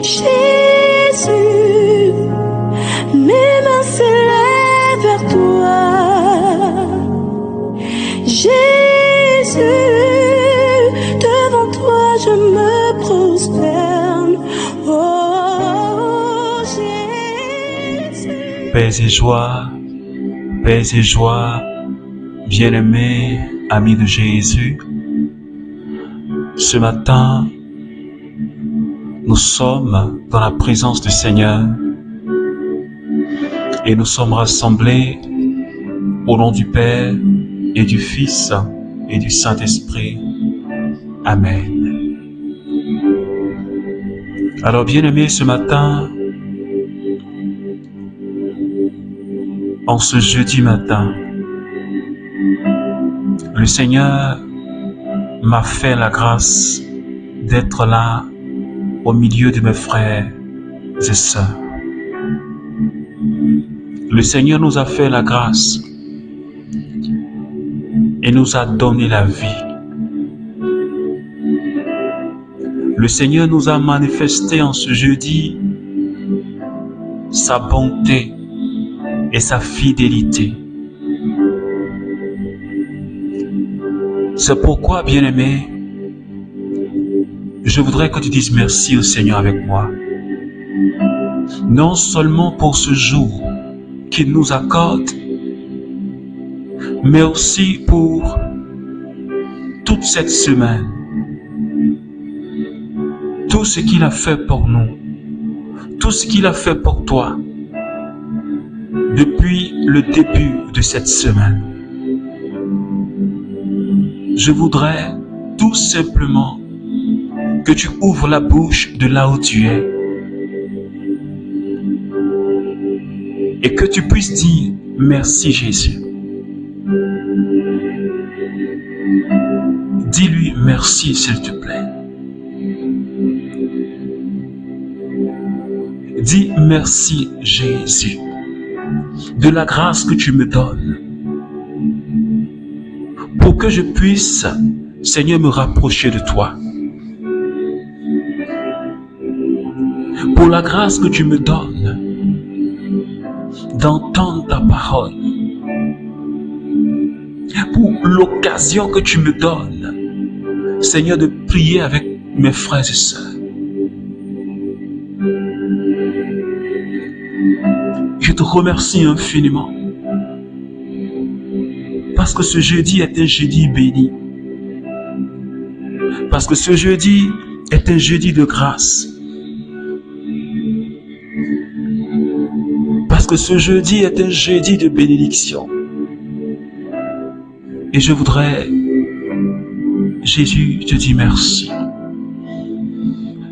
Jésus, mes mains s'élèvent vers toi. Jésus, devant toi je me prosterne. Oh Jésus. Paix et joie, bien-aimés, amis de Jésus. Ce matin, nous sommes dans la présence du Seigneur et nous sommes rassemblés au nom du Père et du Fils et du Saint-Esprit. Amen. Alors, bien-aimés, ce matin, en ce jeudi matin, le Seigneur m'a fait la grâce d'être là au milieu de mes frères et sœurs. Le Seigneur nous a fait la grâce et nous a donné la vie. Le Seigneur nous a manifesté en ce jeudi sa bonté et sa fidélité. C'est pourquoi, bien-aimé, je voudrais que tu dises merci au Seigneur avec moi. Non seulement pour ce jour qu'il nous accorde, mais aussi pour toute cette semaine. Tout ce qu'il a fait pour nous, tout ce qu'il a fait pour toi, depuis le début de cette semaine. Je voudrais tout simplement que tu ouvres la bouche de là où tu es et que tu puisses dire merci Jésus. Dis-lui merci s'il te plaît. Dis merci Jésus de la grâce que tu me donnes pour que je puisse, Seigneur, me rapprocher de toi. Pour la grâce que tu me donnes d'entendre ta parole. Pour l'occasion que tu me donnes, Seigneur, de prier avec mes frères et sœurs. Je te remercie infiniment parce que ce jeudi est un jeudi béni. Parce que ce jeudi est un jeudi de grâce. Parce que ce jeudi est un jeudi de bénédiction. Et je voudrais, Jésus, te dire merci.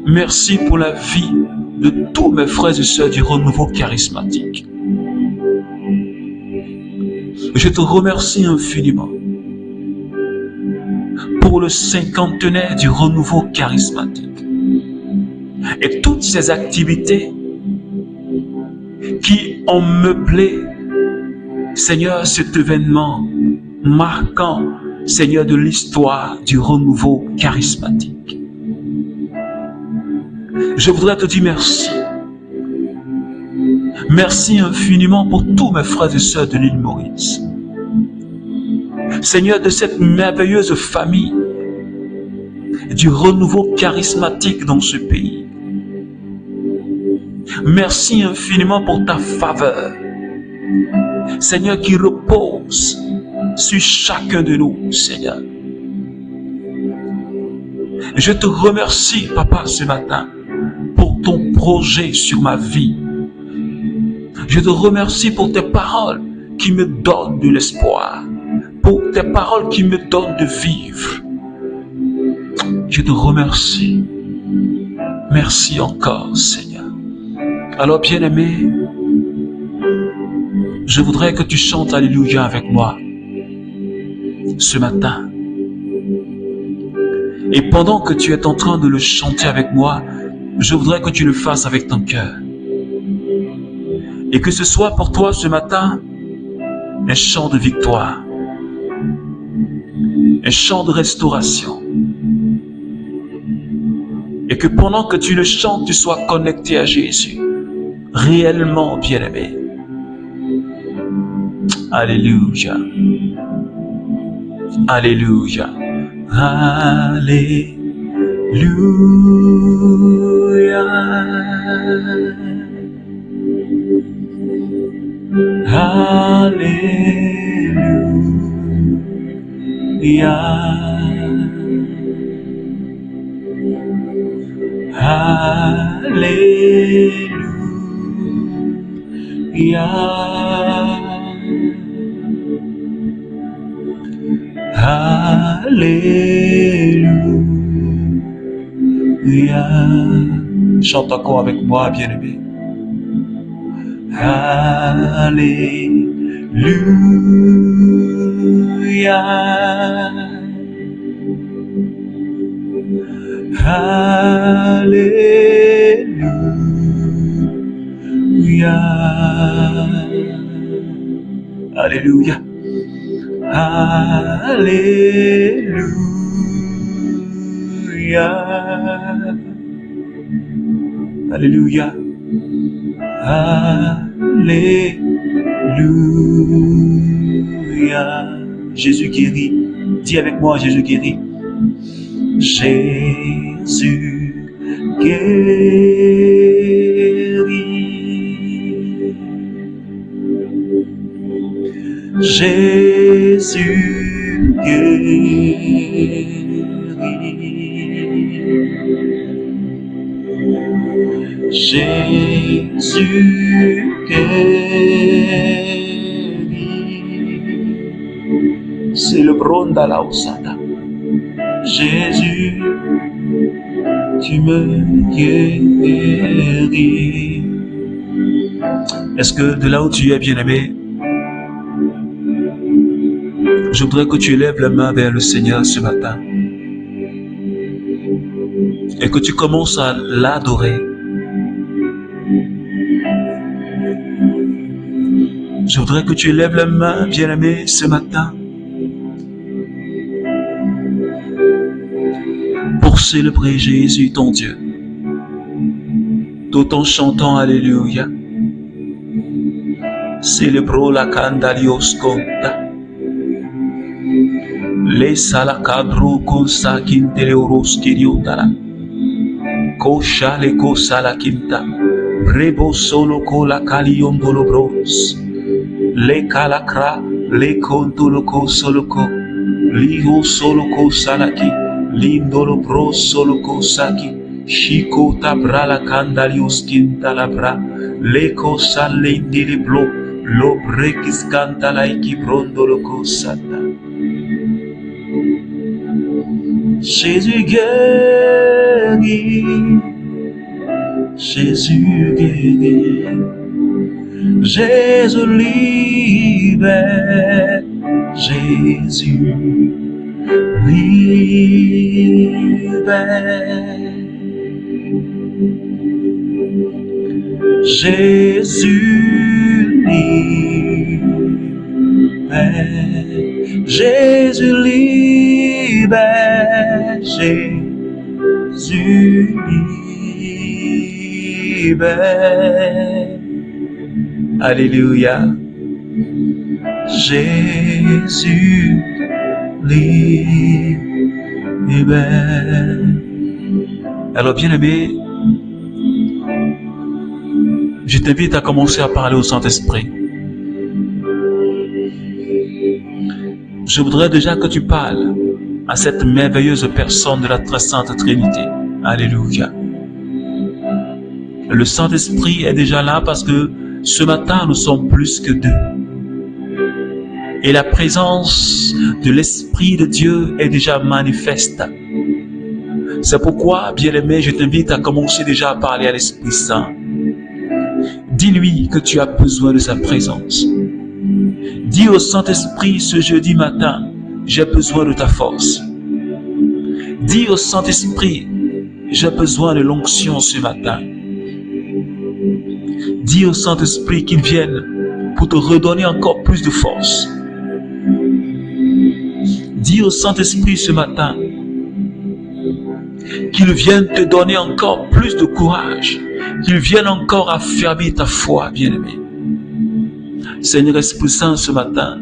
Merci pour la vie de tous mes frères et sœurs du renouveau charismatique. Je te remercie infiniment pour le cinquantenaire du renouveau charismatique et toutes ces activités qui ont meublé, Seigneur, cet événement marquant, Seigneur, de l'histoire du renouveau charismatique. Je voudrais te dire merci. Merci infiniment pour tous mes frères et sœurs de l'île Maurice. Seigneur, de cette merveilleuse famille du renouveau charismatique dans ce pays. Merci infiniment pour ta faveur, Seigneur, qui repose sur chacun de nous, Seigneur. Je te remercie, Papa, ce matin, pour ton projet sur ma vie. Je te remercie pour tes paroles qui me donnent de l'espoir, pour tes paroles qui me donnent de vivre. Je te remercie. Merci encore, Seigneur. Alors, bien-aimé, je voudrais que tu chantes Alléluia avec moi ce matin. Et pendant que tu es en train de le chanter avec moi, je voudrais que tu le fasses avec ton cœur. Et que ce soit pour toi ce matin un chant de victoire, un chant de restauration, Et que pendant que tu le chantes, tu sois connecté à Jésus. Réellement bien-aimé. Alléluia. Alléluia. Alléluia. Alléluia. Alléluia. Chante encore avec moi, bien-aimé. Alléluia. Alléluia. Alléluia. Alléluia. Alléluia. Alléluia. Jésus guérit. Dis avec moi, Jésus guérit. Jésus guérit. Jésus guérit. Jésus guérit. Célébrons dans la osada. Jésus, tu me guéris. Est-ce que de là où tu es, bien-aimé, je voudrais que tu élèves la main vers le Seigneur ce matin et que tu commences à l'adorer. Je voudrais que tu élèves la main, bien-aimé, ce matin pour célébrer Jésus, ton Dieu, tout en chantant Alléluia. Célébrons la candalios conta. Les salacabro consa quinteleoros kiriotala. Kosha le kosa la quinta. Brebo solo cola caliondolobros. Le calacra, le contoloco soloco. Ligo soloco salaki. Lindolobros soloco saki. Chico tabra la candalios quinta labra. Le cosa lindiliblo. Lo brequis canta la equiprondoloco sata. Jésus guérit, Jésus guérit, Jésus libère, Jésus libère, Jésus libère, Jésus libère, Jésus libère. Alléluia. Jésus libère. Alors bien-aimé, je t'invite à commencer à parler au Saint-Esprit. Je voudrais déjà que tu parles à cette merveilleuse personne de la très sainte Trinité. Alléluia. Le Saint-Esprit est déjà là parce que ce matin, nous sommes plus que deux. Et la présence de l'Esprit de Dieu est déjà manifeste. C'est pourquoi, bien-aimé, je t'invite à commencer déjà à parler à l'Esprit Saint. Dis-lui que tu as besoin de sa présence. Dis au Saint-Esprit ce jeudi matin, j'ai besoin de ta force. Dis au Saint-Esprit, j'ai besoin de l'onction ce matin. Dis au Saint-Esprit qu'il vienne pour te redonner encore plus de force. Dis au Saint-Esprit ce matin qu'il vienne te donner encore plus de courage, qu'il vienne encore affermir ta foi, bien-aimé. Seigneur Esprit Saint, ce matin,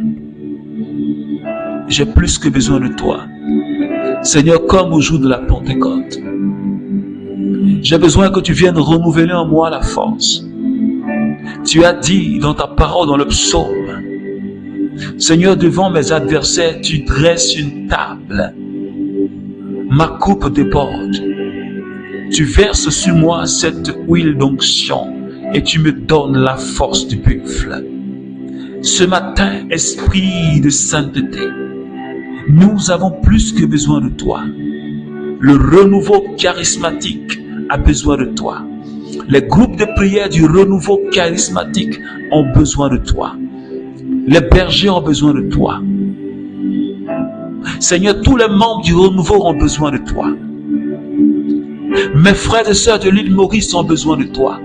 j'ai plus que besoin de toi. Seigneur, comme au jour de la Pentecôte, j'ai besoin que tu viennes renouveler en moi la force. Tu as dit dans ta parole, dans le psaume, Seigneur, devant mes adversaires, tu dresses une table. Ma coupe déborde. Tu verses sur moi cette huile d'onction et tu me donnes la force du buffle. Ce matin, esprit de sainteté, nous avons plus que besoin de toi. Le renouveau charismatique a besoin de toi. Les groupes de prière du renouveau charismatique ont besoin de toi. Les bergers ont besoin de toi. Seigneur, tous les membres du renouveau ont besoin de toi. Mes frères et sœurs de l'île Maurice ont besoin de toi.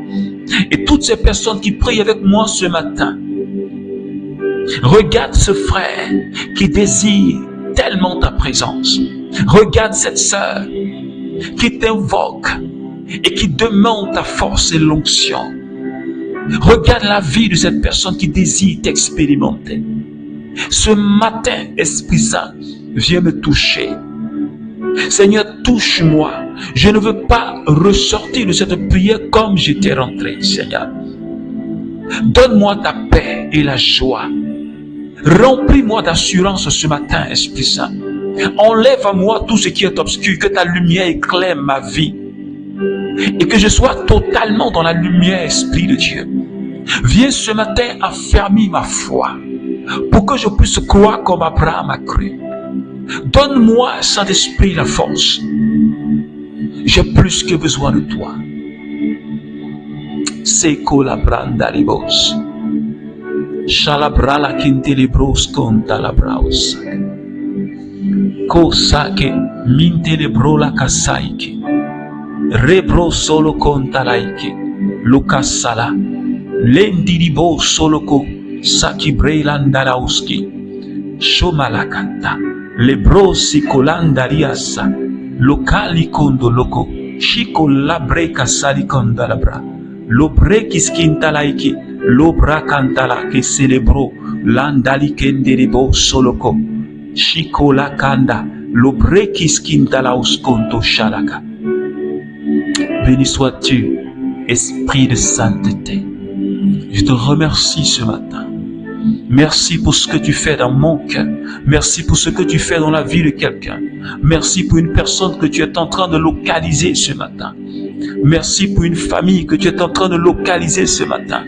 Et toutes ces personnes qui prient avec moi ce matin, regarde ce frère qui désire tellement ta présence. Regarde cette sœur qui t'invoque et qui demande ta force et l'onction. Regarde la vie de cette personne qui désire t'expérimenter. Ce matin, Esprit Saint, viens me toucher. Seigneur, touche-moi. Je ne veux pas ressortir de cette prière comme j'étais rentré, Seigneur. Donne-moi ta paix et la joie. Remplis-moi d'assurance ce matin, Esprit Saint. Enlève à moi tout ce qui est obscur, que ta lumière éclaire ma vie. Et que je sois totalement dans la lumière, Esprit de Dieu. Viens ce matin affermir ma foi, pour que je puisse croire comme Abraham a cru. Donne-moi, Saint-Esprit, la force. J'ai plus que besoin de toi. Seko la branda libos. Shalabra la kintelebros conta la braus. Kosake mintelebro la kasaike. Rebro solo conta laike. Lukasala. Lendiribo soloko. Saki breilandalauski. Shomalakanta. Lebro sikolandariasa. Lokali kondo loko. Shiko labre kasali kondalabra. Lobre kiskintalaiki. Lobra kantala ke celebro. Landali kenderebo soloko. Shiko la kanda. Lobre kiskintalaus konto shalaka. Béni sois-tu, Esprit de sainteté. Je te remercie ce matin. Merci pour ce que tu fais dans mon cœur. Merci pour ce que tu fais dans la vie de quelqu'un. Merci pour une personne que tu es en train de localiser ce matin. Merci pour une famille que tu es en train de localiser ce matin.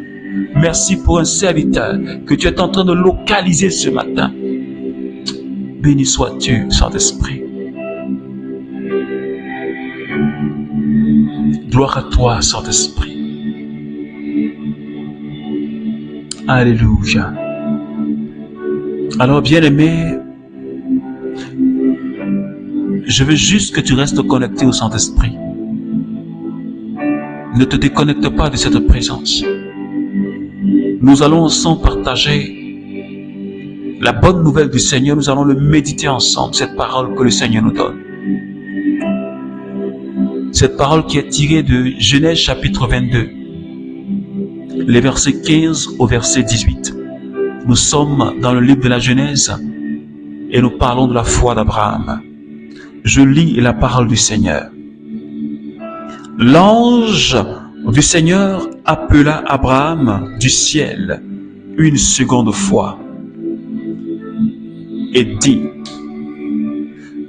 Merci pour un serviteur que tu es en train de localiser ce matin. Béni sois-tu, Saint-Esprit. Gloire à toi, Saint-Esprit. Alléluia. Alors, bien-aimé, je veux juste que tu restes connecté au Saint-Esprit. Ne te déconnecte pas de cette présence. Nous allons ensemble partager la bonne nouvelle du Seigneur. Nous allons le méditer ensemble, cette parole que le Seigneur nous donne. Cette parole qui est tirée de Genèse chapitre 22, les versets 15 au verset 18. Nous sommes dans le livre de la Genèse et nous parlons de la foi d'Abraham. Je lis la parole du Seigneur. L'ange du Seigneur appela Abraham du ciel une seconde fois et dit: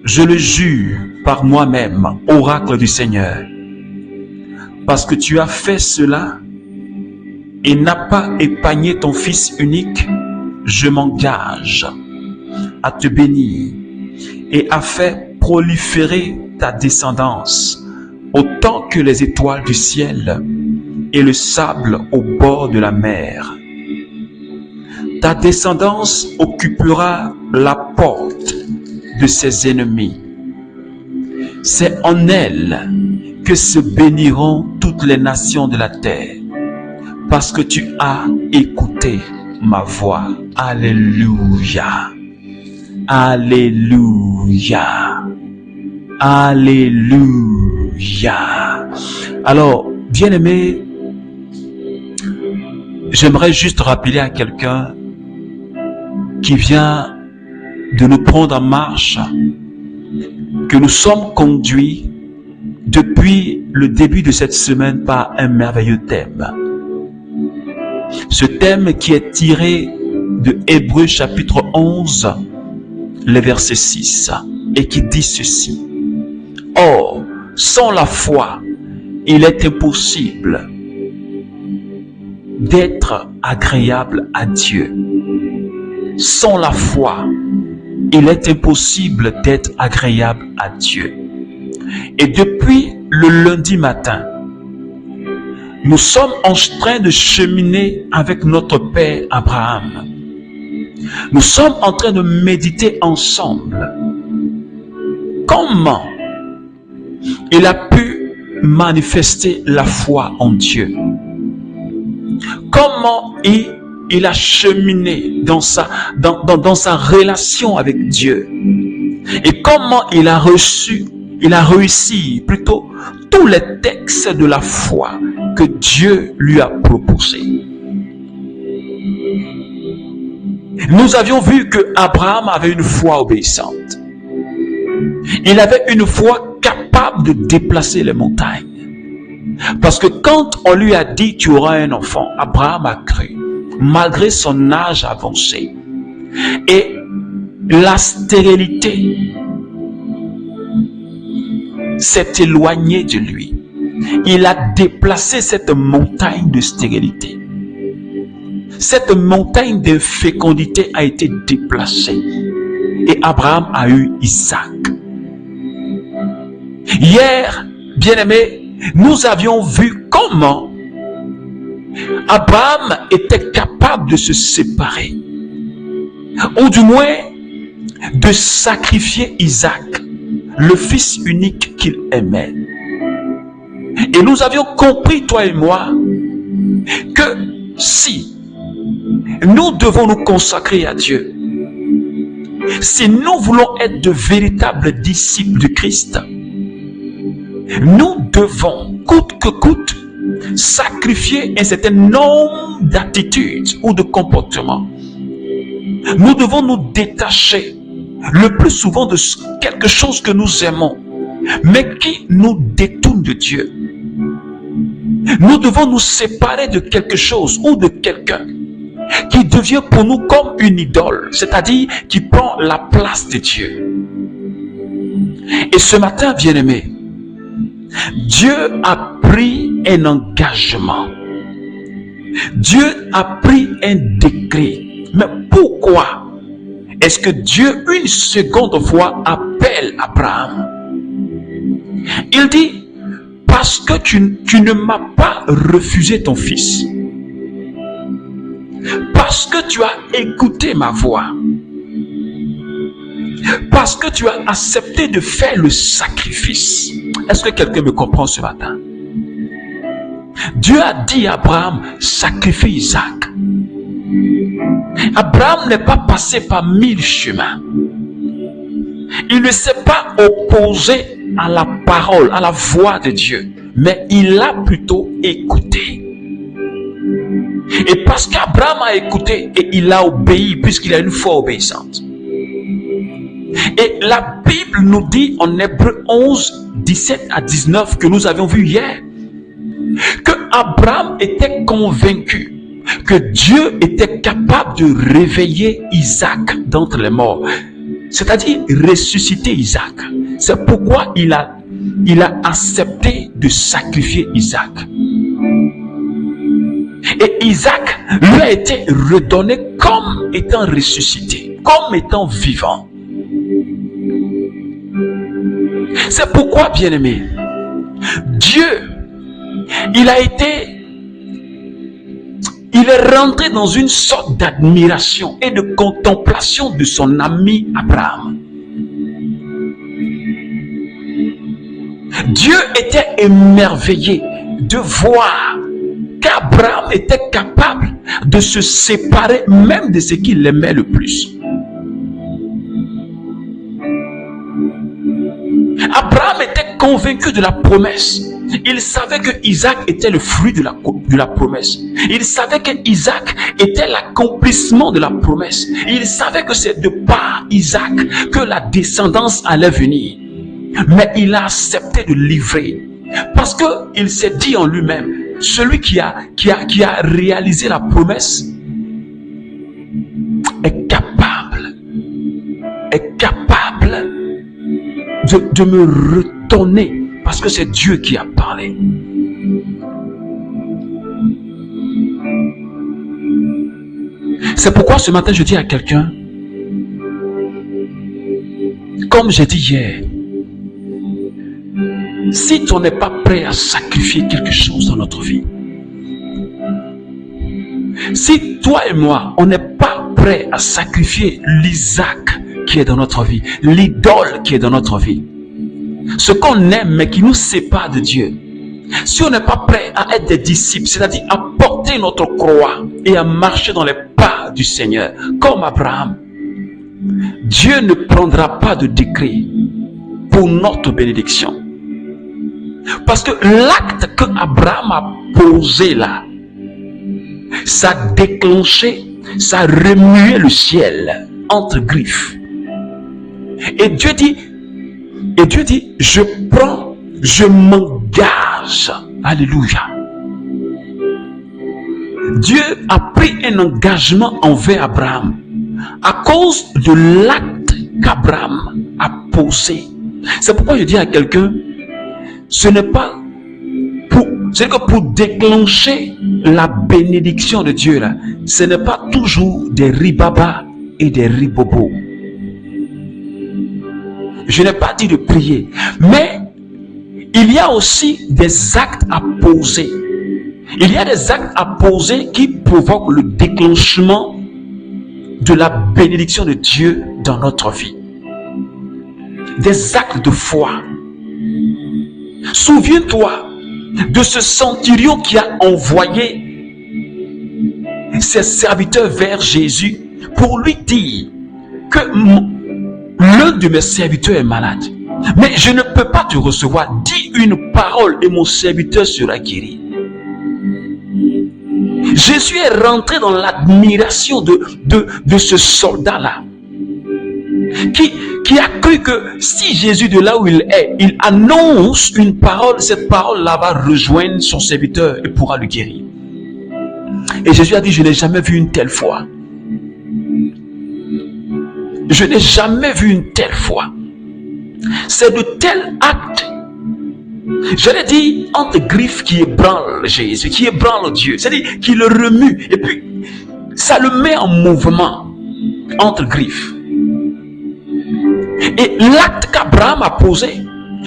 je le jure par moi-même, oracle du Seigneur, parce que tu as fait cela et n'as pas épargné ton fils unique, je m'engage à te bénir et à faire proliférer ta descendance autant que les étoiles du ciel et le sable au bord de la mer. Ta descendance occupera la porte de ses ennemis. C'est en elle que se béniront toutes les nations de la terre, parce que tu as écouté ma voix. Alléluia. Alléluia. Alléluia. Alléluia. Alors, bien-aimé, j'aimerais juste rappeler à quelqu'un qui vient de nous prendre en marche que nous sommes conduits depuis le début de cette semaine par un merveilleux thème. Ce thème qui est tiré de Hébreux chapitre 11, le verset 6, et qui dit ceci. Or, sans la foi, il est impossible d'être agréable à Dieu. Sans la foi, il est impossible d'être agréable à Dieu. Et depuis le lundi matin, nous sommes en train de cheminer avec notre Père Abraham. Nous sommes en train de méditer ensemble comment il a pu manifester la foi en Dieu. Comment il a cheminé dans sa relation avec Dieu. Et comment il a réussi plutôt tous les textes de la foi que Dieu lui a proposés. Nous avions vu que Abraham avait une foi obéissante. Il avait une foi capable de déplacer les montagnes. Parce que quand on lui a dit tu auras un enfant, Abraham a cru, malgré son âge avancé. Et la stérilité s'est éloignée de lui. Il a déplacé cette montagne de stérilité. Cette montagne d'infécondité a été déplacée. Et Abraham a eu Isaac. Hier, bien-aimés, nous avions vu comment Abraham était capable de se séparer, ou du moins de sacrifier Isaac, le fils unique qu'il aimait. Et nous avions compris, toi et moi, que si nous devons nous consacrer à Dieu, si nous voulons être de véritables disciples de Christ, nous devons, coûte que coûte, sacrifier un certain nombre d'attitudes ou de comportements. Nous devons nous détacher le plus souvent de quelque chose que nous aimons, mais qui nous détourne de Dieu. Nous devons nous séparer de quelque chose ou de quelqu'un qui devient pour nous comme une idole, c'est-à-dire qui prend la place de Dieu. Et ce matin, bien-aimé, Dieu a pris un engagement. Dieu a pris un décret. Mais pourquoi est-ce que Dieu, une seconde fois, appelle Abraham? Il dit, parce que tu ne m'as pas refusé ton fils. Parce que tu as écouté ma voix. Parce que tu as accepté de faire le sacrifice. Est-ce que quelqu'un me comprend ce matin? Dieu a dit à Abraham, sacrifie Isaac. Abraham n'est pas passé par 1000 chemins. Il ne s'est pas opposé à la parole, à la voix de Dieu, mais il a plutôt écouté. Et parce qu'Abraham a écouté et il a obéi, puisqu'il a une foi obéissante. Et la Bible nous dit en Hébreux 11, 17 à 19 que nous avions vu hier, que Abraham était convaincu que Dieu était capable de réveiller Isaac d'entre les morts, c'est-à-dire ressusciter Isaac. C'est pourquoi il a accepté de sacrifier Isaac. Et Isaac lui a été redonné comme étant ressuscité, comme étant vivant. C'est pourquoi, bien-aimé, Dieu, il est rentré dans une sorte d'admiration et de contemplation de son ami Abraham. Dieu était émerveillé de voir qu'Abraham était capable de se séparer même de ce qu'il aimait le plus. Abraham était convaincu de la promesse. Il savait que Isaac était le fruit de la promesse. Il savait que Isaac était l'accomplissement de la promesse. Il savait que c'est de par Isaac que la descendance allait venir. Mais il a accepté de livrer. Parce qu'il s'est dit en lui-même, celui qui a réalisé la promesse est capable de me retourner. Parce que c'est Dieu qui a parlé. C'est pourquoi ce matin je dis à quelqu'un, comme j'ai dit hier, si tu n'es pas prêt à sacrifier quelque chose dans notre vie, si toi et moi, on n'est pas prêt à sacrifier l'Isaac qui est dans notre vie, l'idole qui est dans notre vie, ce qu'on aime mais qui nous sépare de Dieu, si on n'est pas prêt à être des disciples, c'est-à-dire à porter notre croix et à marcher dans les pas du Seigneur, comme Abraham, Dieu ne prendra pas de décret pour notre bénédiction. Parce que l'acte que Abraham a posé là, ça a déclenché, ça a remué le ciel entre griffes. Et Dieu dit, je m'engage. Alléluia. Dieu a pris un engagement envers Abraham à cause de l'acte qu'Abraham a posé. C'est pourquoi je dis à quelqu'un, ce n'est pas pour déclencher la bénédiction de Dieu là, ce n'est pas toujours des ribabas et des ribobos. Je n'ai pas dit de prier, mais il y a aussi des actes à poser. Il y a des actes à poser qui provoquent le déclenchement de la bénédiction de Dieu dans notre vie. Des actes de foi. Souviens-toi de ce centurion qui a envoyé ses serviteurs vers Jésus pour lui dire que l'un de mes serviteurs est malade, mais je ne peux pas te recevoir. Dis une parole et mon serviteur sera guéri. Jésus est rentré dans l'admiration de ce soldat-là, qui a cru que si Jésus de là où il est, il annonce une parole, cette parole-là va rejoindre son serviteur et pourra le guérir. Et Jésus a dit, je n'ai jamais vu une telle foi. Je n'ai jamais vu une telle foi. C'est de tels actes, j'allais dire, entre griffes qui ébranlent Jésus, qui ébranlent Dieu, c'est-à-dire qui le remue, et puis ça le met en mouvement entre griffes. Et l'acte qu'Abraham a posé,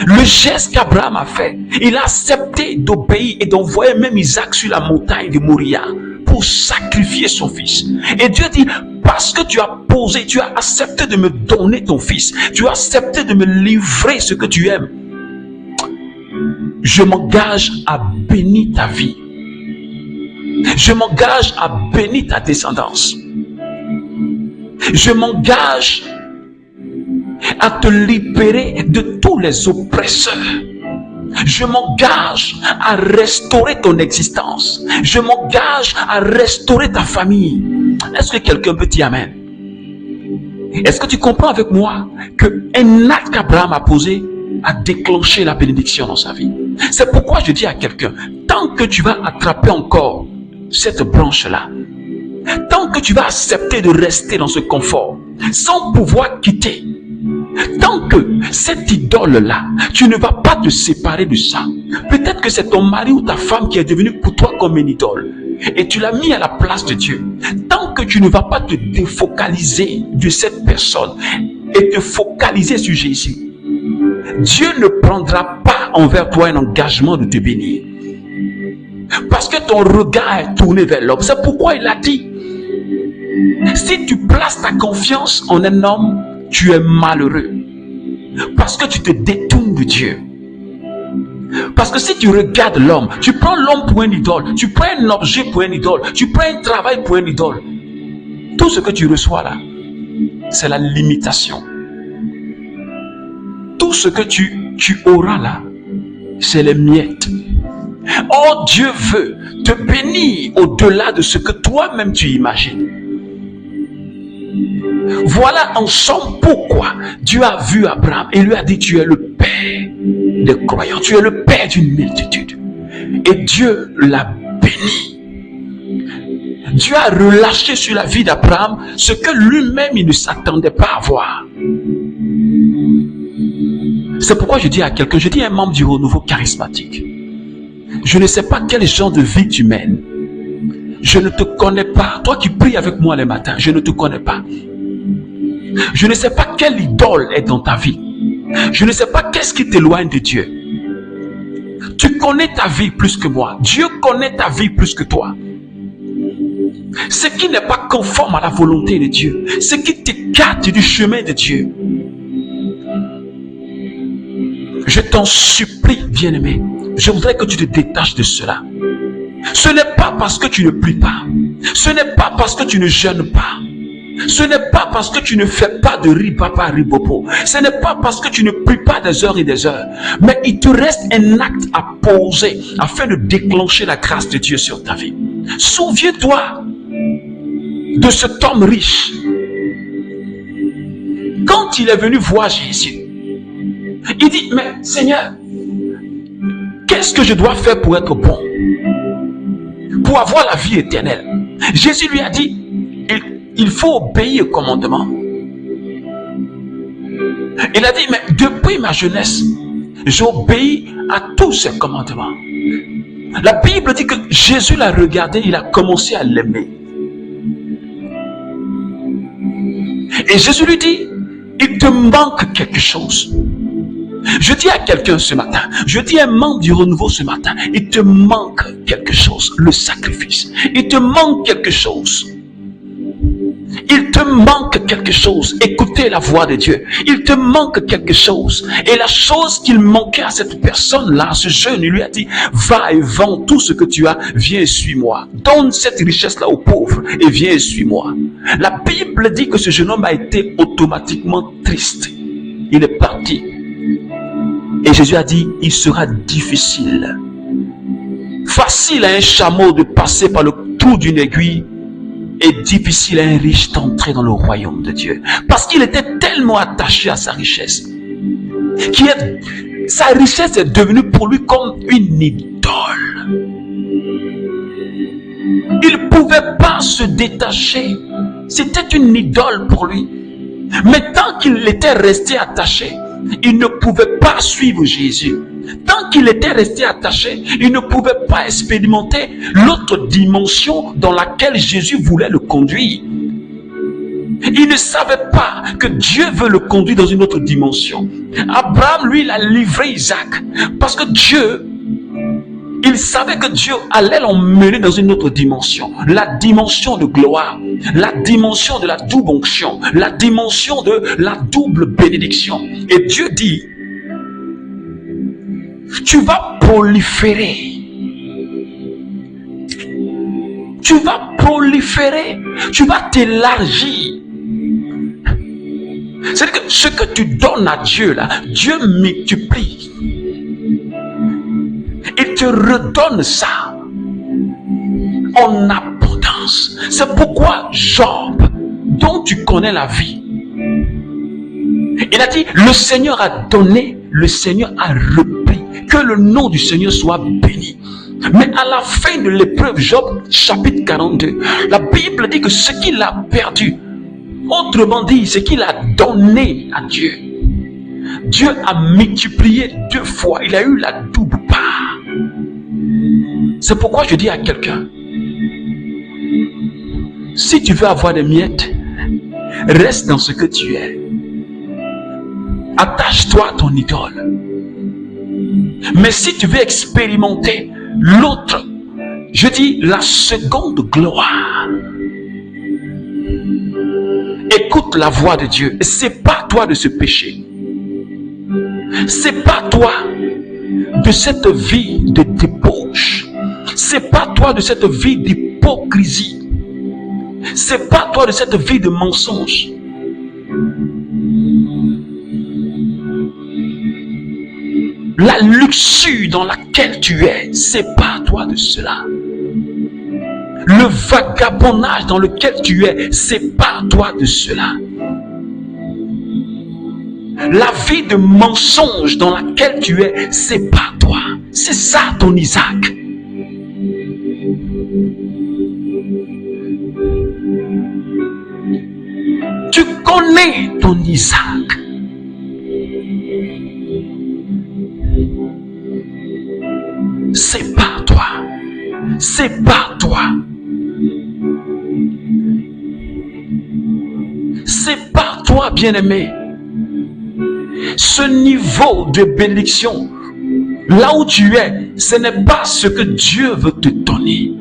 le geste qu'Abraham a fait, il a accepté d'obéir et d'envoyer même Isaac sur la montagne de Moria pour sacrifier son fils. Et Dieu dit, parce que tu as posé, tu as accepté de me donner ton fils, tu as accepté de me livrer ce que tu aimes, je m'engage à bénir ta vie. Je m'engage à bénir ta descendance. Je m'engage à te libérer de tous les oppresseurs. Je m'engage à restaurer ton existence. Je m'engage à restaurer ta famille. Est-ce que quelqu'un peut dire amen? Est-ce que tu comprends avec moi qu'un acte qu'Abraham a posé a déclenché la bénédiction dans sa vie? C'est pourquoi je dis à quelqu'un, tant que tu vas attraper encore cette branche-là, tant que tu vas accepter de rester dans ce confort, sans pouvoir quitter, tant que cette idole-là, tu ne vas pas te séparer de ça. Peut-être que c'est ton mari ou ta femme qui est devenu pour toi comme une idole, et tu l'as mis à la place de Dieu. Tant que tu ne vas pas te défocaliser de cette personne et te focaliser sur Jésus, Dieu ne prendra pas envers toi un engagement de te bénir. Parce que ton regard est tourné vers l'homme. C'est pourquoi il a dit, si tu places ta confiance en un homme, tu es malheureux. Parce que tu te détournes de Dieu. Parce que si tu regardes l'homme, tu prends l'homme pour un idole, tu prends un objet pour un idole, tu prends un travail pour un idole, tout ce que tu reçois là, c'est la limitation. Tout ce que tu auras là, c'est les miettes. Or, Dieu veut te bénir au-delà de ce que toi-même tu imagines. Voilà ensemble pourquoi Dieu a vu Abraham et lui a dit: tu es le père des croyants, tu es le père d'une multitude. Et Dieu l'a béni. Dieu a relâché sur la vie d'Abraham ce que lui-même il ne s'attendait pas à voir. C'est pourquoi je dis à quelqu'un, je dis à un membre du renouveau charismatique: je ne sais pas quel genre de vie tu mènes. Je ne te connais pas. Toi qui pries avec moi les matins, je ne te connais pas. Je ne sais pas quelle idole est dans ta vie. Je ne sais pas qu'est-ce qui t'éloigne de Dieu. Tu connais ta vie plus que moi. Dieu connaît ta vie plus que toi. Ce qui n'est pas conforme à la volonté de Dieu, ce qui t'écarte du chemin de Dieu. Je t'en supplie, bien-aimé, je voudrais que tu te détaches de cela. Ce n'est pas parce que tu ne pries pas. Ce n'est pas parce que tu ne jeûnes pas. Ce n'est pas parce que tu ne fais pas de ripapa ribopo. Ce n'est pas parce que tu ne pries pas des heures et des heures. Mais il te reste un acte à poser afin de déclencher la grâce de Dieu sur ta vie. Souviens-toi de cet homme riche. Quand il est venu voir Jésus, il dit: mais Seigneur, qu'est-ce que je dois faire pour être bon, pour avoir la vie éternelle? Jésus lui a dit: il faut obéir au commandement. Il a dit: mais depuis ma jeunesse, j'obéis à tous ces commandements. La Bible dit que Jésus l'a regardé, il a commencé à l'aimer. Et Jésus lui dit: il te manque quelque chose. Je dis à quelqu'un ce matin, je dis à un membre du renouveau ce matin, il te manque quelque chose, le sacrifice. Il te manque quelque chose. Il te manque quelque chose. Écoutez la voix de Dieu. Il te manque quelque chose. Et la chose qu'il manquait à cette personne-là, ce jeune, il lui a dit: va et vends tout ce que tu as, viens et suis-moi. Donne cette richesse-là aux pauvres et viens et suis-moi. La Bible dit que ce jeune homme a été automatiquement triste. Il est parti. Et Jésus a dit: il sera difficile. Facile à un chameau de passer par le trou d'une aiguille, et difficile à un riche d'entrer dans le royaume de Dieu. Parce qu'il était tellement attaché à sa richesse. Sa richesse est devenue pour lui comme une idole. Il ne pouvait pas se détacher. C'était une idole pour lui. Mais tant qu'il était resté attaché, il ne pouvait pas suivre Jésus. Tant qu'il était resté attaché, il ne pouvait pas expérimenter l'autre dimension dans laquelle Jésus voulait le conduire. Il ne savait pas que Dieu veut le conduire dans une autre dimension. Abraham, lui, il a livré Isaac parce que il savait que Dieu allait l'emmener dans une autre dimension. La dimension de gloire, la dimension de la double onction, la dimension de la double bénédiction. Et Dieu dit: tu vas proliférer. Tu vas proliférer. Tu vas t'élargir. C'est-à-dire que ce que tu donnes à Dieu, là, Dieu multiplie. Il te redonne ça en abondance. C'est pourquoi Job, dont tu connais la vie, il a dit: le Seigneur a donné, le Seigneur a repris. Que le nom du Seigneur soit béni. Mais à la fin de l'épreuve, Job chapitre 42, la Bible dit que ce qu'il a perdu, autrement dit, ce qu'il a donné à Dieu, Dieu a multiplié 2 fois. Il a eu la double part. C'est pourquoi je dis à quelqu'un: si tu veux avoir des miettes, reste dans ce que tu es. Attache-toi à ton idole. Mais si tu veux expérimenter l'autre, je dis la seconde gloire, écoute la voix de Dieu. Sépare-toi de ce péché. Sépare-toi de cette vie de débauche. Sépare-toi de cette vie d'hypocrisie. Sépare-toi de cette vie de mensonge. La luxure dans laquelle tu es, sépare-toi de cela. Le vagabondage dans lequel tu es, sépare-toi de cela. La vie de mensonge dans laquelle tu es, sépare-toi. C'est ça ton Isaac. Tu connais ton Isaac. Sépare-toi. Sépare-toi. Sépare-toi, bien-aimé. Ce niveau de bénédiction, là où tu es, ce n'est pas ce que Dieu veut te donner.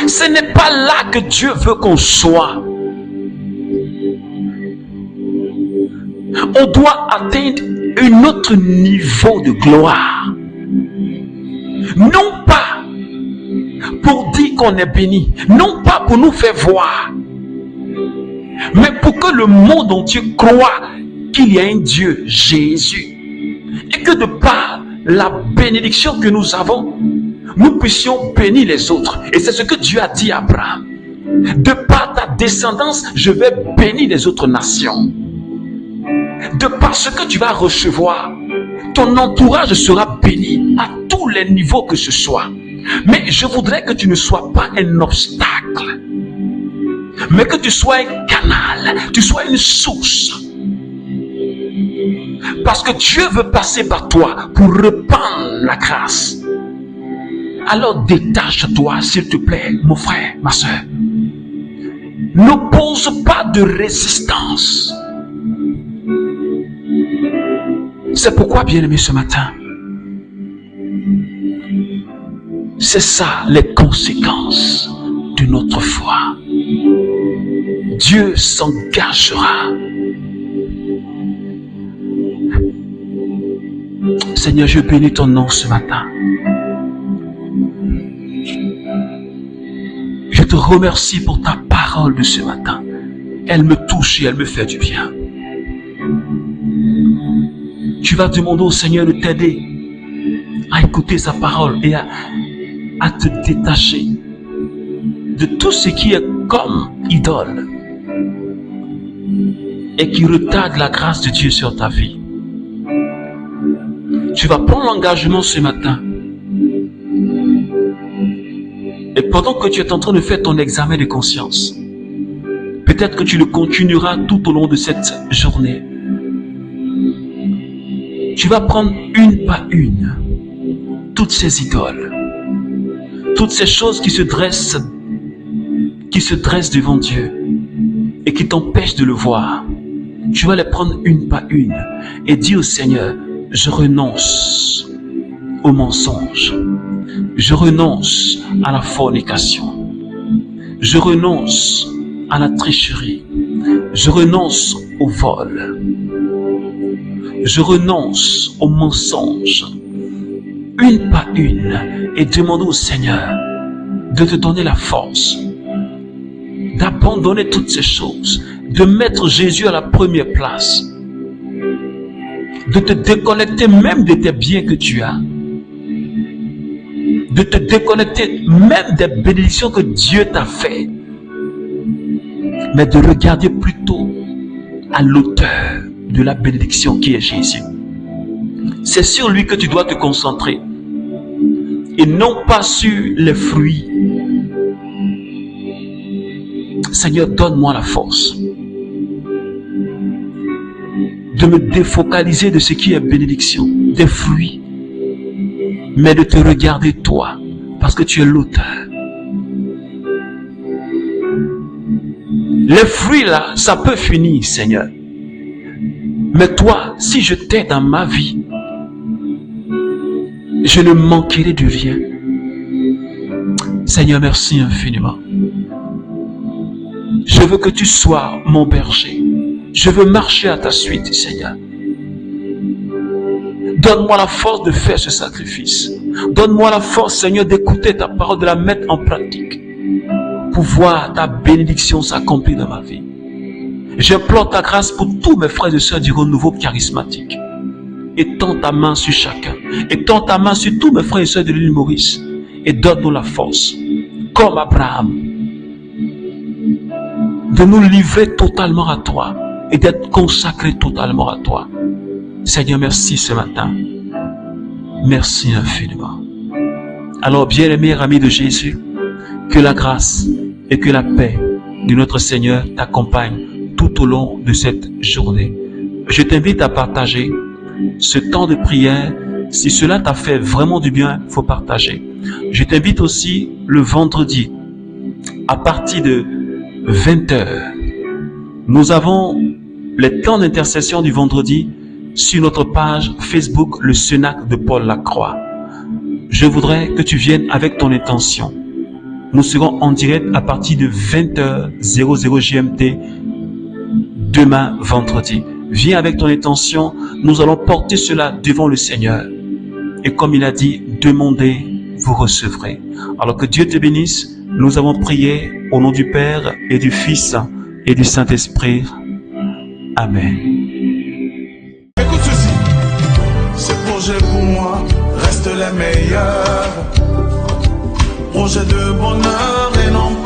Ce n'est pas là que Dieu veut qu'on soit. On doit atteindre un autre niveau de gloire. Non pas pour dire qu'on est béni, non pas pour nous faire voir, mais pour que le monde entier croit qu'il y a un Dieu, Jésus, et que de par la bénédiction que nous avons, nous puissions bénir les autres. Et c'est ce que Dieu a dit à Abraham. De par ta descendance, je vais bénir les autres nations. De par ce que tu vas recevoir, ton entourage sera béni à tous les niveaux que ce soit. Mais je voudrais que tu ne sois pas un obstacle, mais que tu sois un canal, tu sois une source. Parce que Dieu veut passer par toi pour répandre la grâce. Alors détache-toi, s'il te plaît, mon frère, ma soeur. N'oppose pas de résistance. C'est pourquoi, bien-aimé, ce matin, c'est ça les conséquences de notre foi. Dieu s'engagera. Seigneur, je bénis ton nom ce matin. Je te remercie pour ta parole de ce matin. Elle me touche et elle me fait du bien. Tu vas demander au Seigneur de t'aider à écouter sa parole et à te détacher de tout ce qui est comme idole et qui retarde la grâce de Dieu sur ta vie. Tu vas prendre l'engagement ce matin. Et pendant que tu es en train de faire ton examen de conscience, peut-être que tu le continueras tout au long de cette journée. Tu vas prendre une par une toutes ces idoles, toutes ces choses qui se dressent devant Dieu et qui t'empêchent de le voir. Tu vas les prendre une par une et dire au Seigneur, je renonce au mensonge, je renonce à la fornication, je renonce à la tricherie, je renonce au vol, je renonce au mensonge, une par une, et demande au Seigneur de te donner la force d'abandonner toutes ces choses, de mettre Jésus à la première place, de te déconnecter même de tes biens que tu as, de te déconnecter même des bénédictions que Dieu t'a fait, mais de regarder plutôt à l'auteur de la bénédiction qui est Jésus. C'est sur lui que tu dois te concentrer et non pas sur les fruits. Seigneur, donne-moi la force de me défocaliser de ce qui est bénédiction, des fruits, mais de te regarder toi, parce que tu es l'auteur. Les fruits là, ça peut finir, Seigneur. Mais toi, si je t'aide dans ma vie, je ne manquerai de rien. Seigneur, merci infiniment. Je veux que tu sois mon berger. Je veux marcher à ta suite, Seigneur. Donne-moi la force de faire ce sacrifice. Donne-moi la force, Seigneur, d'écouter ta parole, de la mettre en pratique, pour voir ta bénédiction s'accomplir dans ma vie. J'implore ta grâce pour tous mes frères et sœurs du renouveau charismatique. Étends ta main sur chacun. Étends ta main sur tous mes frères et sœurs de l'île Maurice. Et donne-nous la force, comme Abraham, de nous livrer totalement à toi et d'être consacrés totalement à toi. Seigneur, merci ce matin. Merci infiniment. Alors, bien-aimés amis de Jésus, que la grâce et que la paix de notre Seigneur t'accompagnent tout au long de cette journée. Je t'invite à partager ce temps de prière. Si cela t'a fait vraiment du bien, il faut partager. Je t'invite aussi le vendredi, à partir de 20h. Nous avons les temps d'intercession du vendredi sur notre page Facebook, le Cenacle de Paul Lacroix. Je voudrais que tu viennes avec ton intention. Nous serons en direct à partir de 20h00 GMT demain vendredi. Viens avec ton intention, nous allons porter cela devant le Seigneur. Et comme il a dit, demandez, vous recevrez. Alors que Dieu te bénisse, nous avons prié au nom du Père et du Fils et du Saint-Esprit. Amen. Écoute ceci, ces projets pour moi restent les meilleurs. Projets de bonheur et non